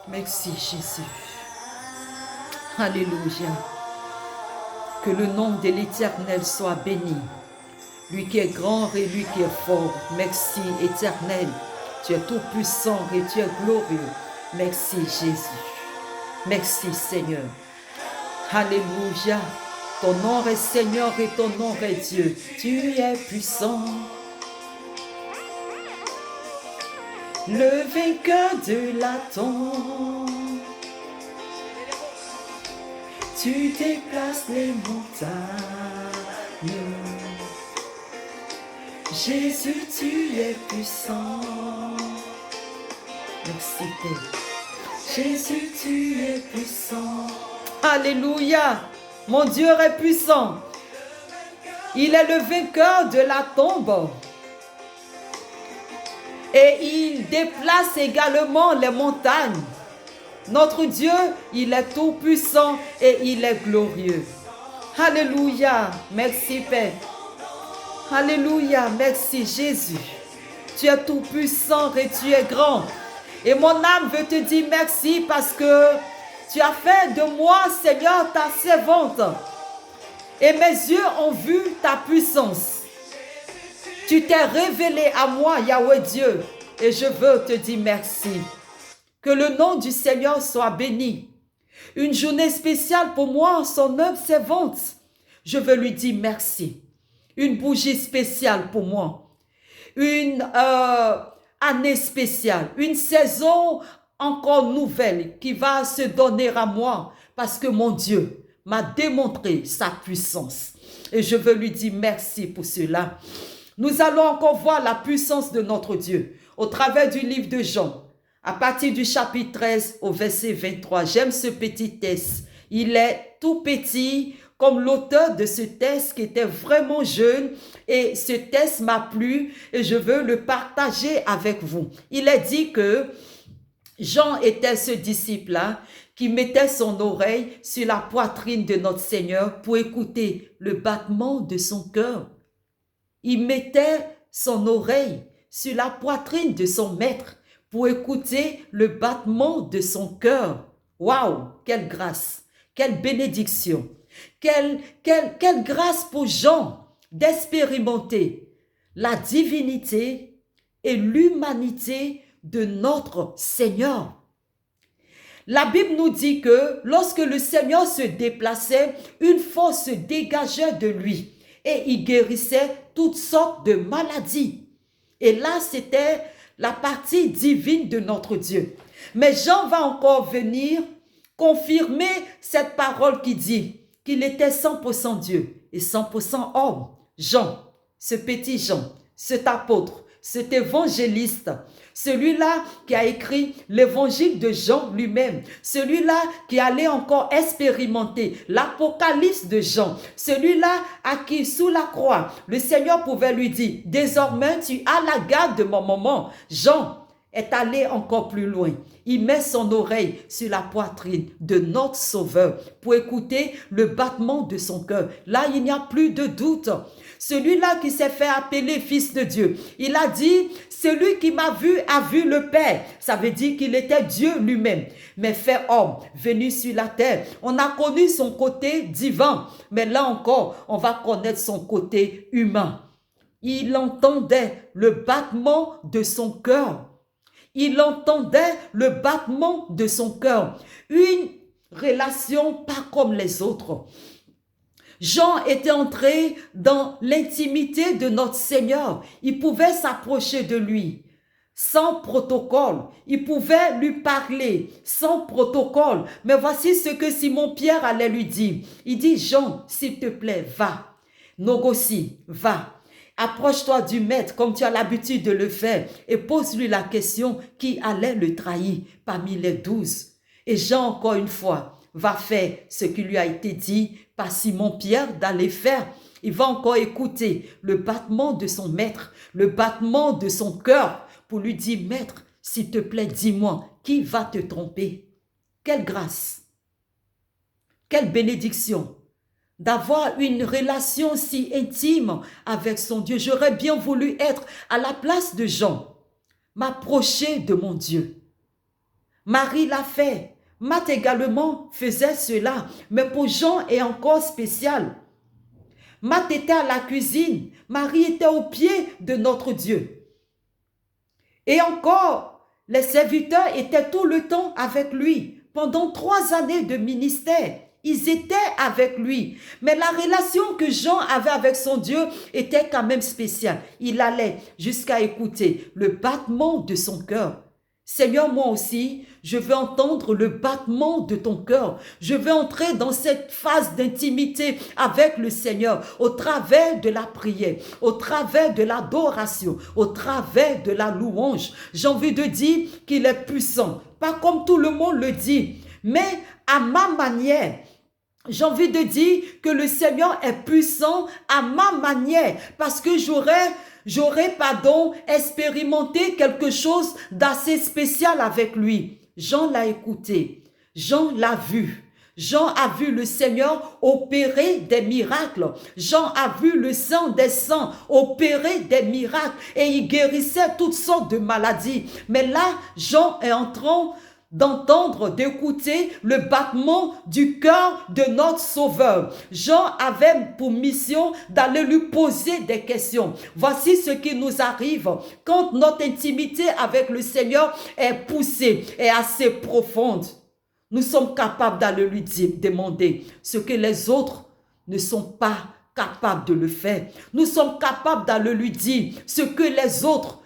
Merci Jésus. Alléluia. Que le nom de l'Éternel soit béni. Lui qui est grand et lui qui est fort. Merci Éternel. Tu es tout puissant et tu es glorieux. Merci Jésus. Merci Seigneur. Alléluia. Ton nom est Seigneur et ton nom est Dieu. Tu es puissant. Le vainqueur de la tombe. Tu déplaces les montagnes. Jésus, tu es puissant. Merci Père. Jésus, tu es puissant. Alléluia. Mon Dieu est puissant. Il est le vainqueur de la tombe. Et il déplace également les montagnes. Notre Dieu, il est tout puissant et il est glorieux. Alléluia. Merci Père. Alléluia. Merci Jésus. Tu es tout puissant et tu es grand. Et mon âme veut te dire merci parce que tu as fait de moi, Seigneur, ta servante. Et mes yeux ont vu ta puissance. Tu t'es révélé à moi, Yahweh Dieu. Et je veux te dire merci. Que le nom du Seigneur soit béni. Une journée spéciale pour moi, son œuvre servante. Je veux lui dire merci. Une bougie spéciale pour moi. Une année spéciale. Une saison encore nouvelle qui va se donner à moi. Parce que mon Dieu m'a démontré sa puissance. Et je veux lui dire merci pour cela. Nous allons encore voir la puissance de notre Dieu au travers du livre de Jean. À partir du chapitre 13 au verset 23, j'aime ce petit texte. Il est tout petit comme l'auteur de ce texte qui était vraiment jeune et ce texte m'a plu et je veux le partager avec vous. Il est dit que Jean était ce disciple-là qui mettait son oreille sur la poitrine de notre Seigneur pour écouter le battement de son cœur. Il mettait son oreille sur la poitrine de son maître pour écouter le battement de son cœur. Waouh, quelle grâce, quelle bénédiction, quelle grâce pour Jean d'expérimenter la divinité et l'humanité de notre Seigneur. La Bible nous dit que lorsque le Seigneur se déplaçait, une force se dégageait de lui et il guérissait toutes sortes de maladies. Et là, c'était la partie divine de notre Dieu. Mais Jean va encore venir confirmer cette parole qui dit qu'il était 100% Dieu et 100% homme. Jean, ce petit Jean, cet apôtre, cet évangéliste, celui-là qui a écrit l'évangile de Jean lui-même, celui-là qui allait encore expérimenter l'apocalypse de Jean, celui-là à qui sous la croix, le Seigneur pouvait lui dire, désormais tu as la garde de mon moment. Jean est allé encore plus loin. Il met son oreille sur la poitrine de notre Sauveur pour écouter le battement de son cœur. Là, il n'y a plus de doute. Celui-là qui s'est fait appeler fils de Dieu, il a dit, celui qui m'a vu a vu le Père. Ça veut dire qu'il était Dieu lui-même, mais fait homme, venu sur la terre. On a connu son côté divin, mais là encore, on va connaître son côté humain. Il entendait le battement de son cœur. Il entendait le battement de son cœur. Une relation pas comme les autres. Jean était entré dans l'intimité de notre Seigneur. Il pouvait s'approcher de lui sans protocole. Il pouvait lui parler sans protocole. Mais voici ce que Simon-Pierre allait lui dire. Il dit, Jean, s'il te plaît, va. Négocie, va. Approche-toi du maître comme tu as l'habitude de le faire et pose-lui la question qui allait le trahir parmi les 12. Et Jean, encore une fois, va faire ce qui lui a été dit par Simon-Pierre d'aller faire. Il va encore écouter le battement de son maître, le battement de son cœur pour lui dire, maître, s'il te plaît, dis-moi, qui va te tromper? Quelle grâce, quelle bénédiction d'avoir une relation si intime avec son Dieu. J'aurais bien voulu être à la place de Jean, m'approcher de mon Dieu, Marie l'a fait. Marthe également faisait cela. Mais pour Jean est encore spécial. Marthe était à la cuisine. Marie était au pied de notre Dieu. Et encore, les serviteurs étaient tout le temps avec lui. Pendant 3 années de ministère, ils étaient avec lui. Mais la relation que Jean avait avec son Dieu était quand même spéciale. Il allait jusqu'à écouter le battement de son cœur. Seigneur, moi aussi, je veux entendre le battement de ton cœur. Je veux entrer dans cette phase d'intimité avec le Seigneur au travers de la prière, au travers de l'adoration, au travers de la louange. J'ai envie de dire qu'il est puissant. Pas comme tout le monde le dit, mais à ma manière. J'ai envie de dire que le Seigneur est puissant à ma manière parce que j'aurais expérimenté quelque chose d'assez spécial avec lui. Jean l'a écouté, Jean l'a vu. Jean a vu le Seigneur opérer des miracles. Jean a vu le sang des saints opérer des miracles et il guérissait toutes sortes de maladies. Mais là, Jean est en train d'entendre, d'écouter le battement du cœur de notre Sauveur. Jean avait pour mission d'aller lui poser des questions. Voici ce qui nous arrive quand notre intimité avec le Seigneur est poussée et assez profonde. Nous sommes capables d'aller lui demander ce que les autres ne sont pas capables de le faire. Nous sommes capables d'aller lui dire ce que les autres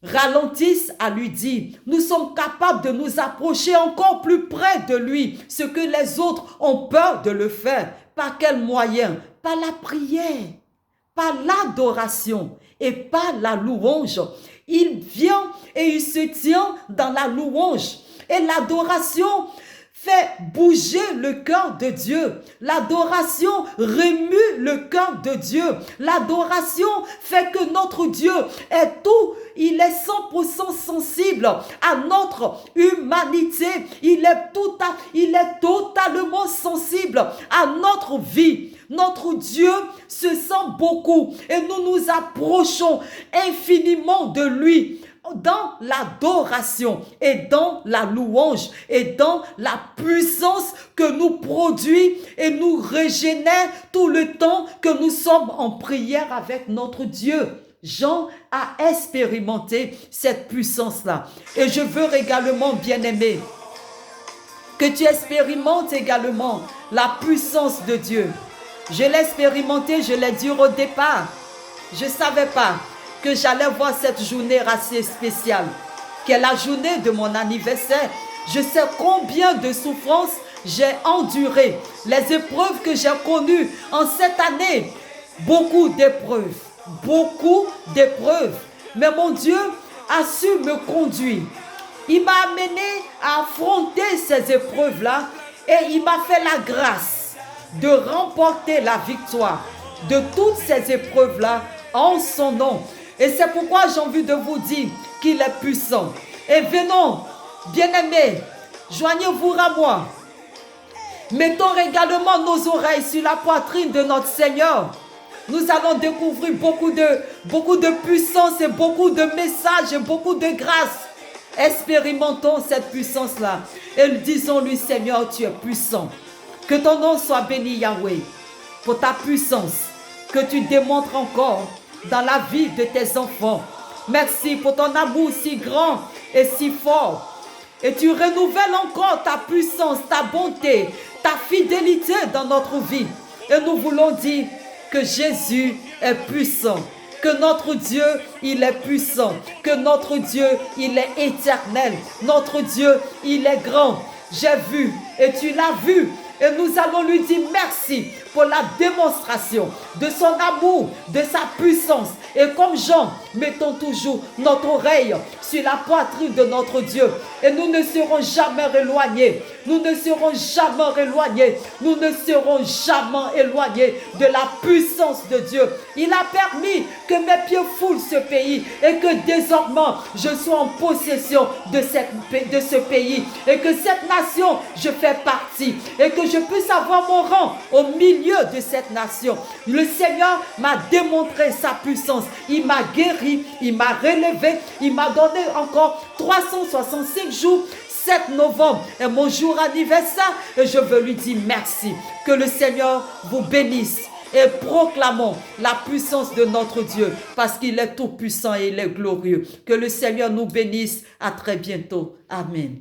ralentissent à lui dire. Nous sommes capables de nous approcher encore plus près de lui, ce que les autres ont peur de le faire. Par quel moyen? Par la prière, par l'adoration et par la louange. Il vient et il se tient dans la louange. Et l'adoration fait bouger le cœur de Dieu. L'adoration remue le cœur de Dieu. L'adoration fait que notre Dieu est tout. Il est 100% sensible à notre humanité. Il est totalement sensible à notre vie. Notre Dieu se sent beaucoup et nous nous approchons infiniment de lui dans l'adoration et dans la louange et dans la puissance que nous produit et nous régénère tout le temps que nous sommes en prière avec notre Dieu. Jean a expérimenté cette puissance-là. Et je veux également, bien-aimé, que tu expérimentes également la puissance de Dieu. Je l'ai expérimenté, je l'ai dit au départ. Je ne savais pas que j'allais voir cette journée assez spéciale, qui est la journée de mon anniversaire. Je sais combien de souffrances j'ai endurées, les épreuves que j'ai connues en cette année. Beaucoup d'épreuves. Mais mon Dieu a su me conduire. Il m'a amené à affronter ces épreuves-là et il m'a fait la grâce de remporter la victoire de toutes ces épreuves-là en son nom. Et c'est pourquoi j'ai envie de vous dire qu'il est puissant. Et venons, bien-aimés, joignez-vous à moi. Mettons également nos oreilles sur la poitrine de notre Seigneur. Nous allons découvrir beaucoup de puissance et beaucoup de messages et beaucoup de grâce. Expérimentons cette puissance-là. Et disons-lui, Seigneur, tu es puissant. Que ton nom soit béni, Yahweh, pour ta puissance que tu démontres encore dans la vie de tes enfants. Merci pour ton amour si grand et si fort. Et tu renouvelles encore ta puissance, ta bonté, ta fidélité dans notre vie. Et nous voulons dire que Jésus est puissant, que notre Dieu, il est puissant, que notre Dieu, il est éternel. Notre Dieu, il est grand. J'ai vu et tu l'as vu. Et nous allons lui dire merci pour la démonstration de son amour, de sa puissance. Et comme Jean, mettons toujours notre oreille sur la poitrine de notre Dieu. Et nous ne serons jamais éloignés. Nous ne serons jamais éloignés. Nous ne serons jamais éloignés de la puissance de Dieu. Il a permis que mes pieds foulent ce pays et que désormais je sois en possession de ce pays. Et que cette nation, je fais partie. Et que je puisse avoir mon rang au milieu de cette nation. Le Seigneur m'a démontré sa puissance. Il m'a guéri, il m'a relevé, il m'a donné encore 365 jours 7 novembre est mon jour anniversaire et je veux lui dire merci. Que le Seigneur vous bénisse. Et proclamons la puissance de notre Dieu parce qu'il est tout puissant et il est glorieux. Que le Seigneur nous bénisse. À très bientôt. Amen.